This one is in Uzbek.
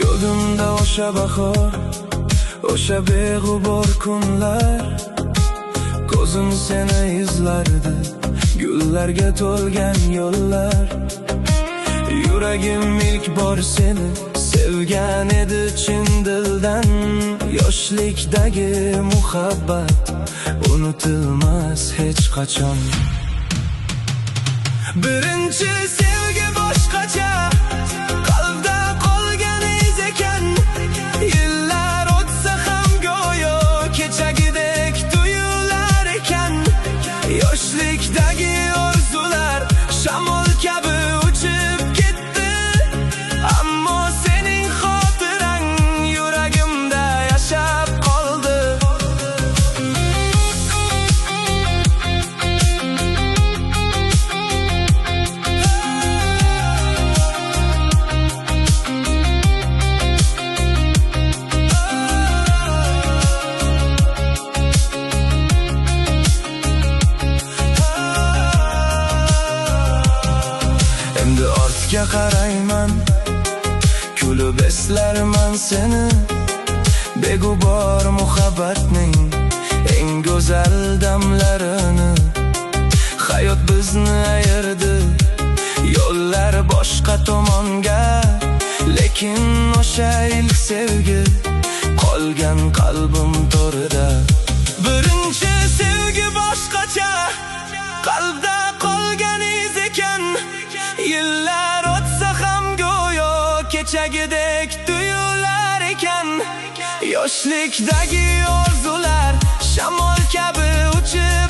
Yodimda o'sha bahor, o'sha beg'ubor kunlar. Ko'zim seni izlardi, gullarga to'lgan yo'llar. Yuragim ilk bor seni sevgan edi chin dildan. Yoshlikdagi muhabbat unutilmas hech qachon. Birinchi sevgi boshqacha, qalbda qolgan iz ekan. Yillar o'tsa ham go'yo kechagidek tuyular ekan. Yoshlikdagi orzular shamol kabi uchib ketdi, ammo sening xotirang yuragimda yashab qoldi. Endi ortga qarayman, kulib eslarman seni. Beg'ubor muhabbatning eng go'zal damlarini. Hayot bizni ayirdi, yo'llar boshqa tomonga. Lekin o'sha ilk sevgi qolgan qalbim to'rida. Birinchi sevgi boshqacha, qalbda qolgan iz ekan. Yillar o'tsa ham go'yo kechagidek tuyular ekan. Yoshlikdagi orzular shamol kabi uchib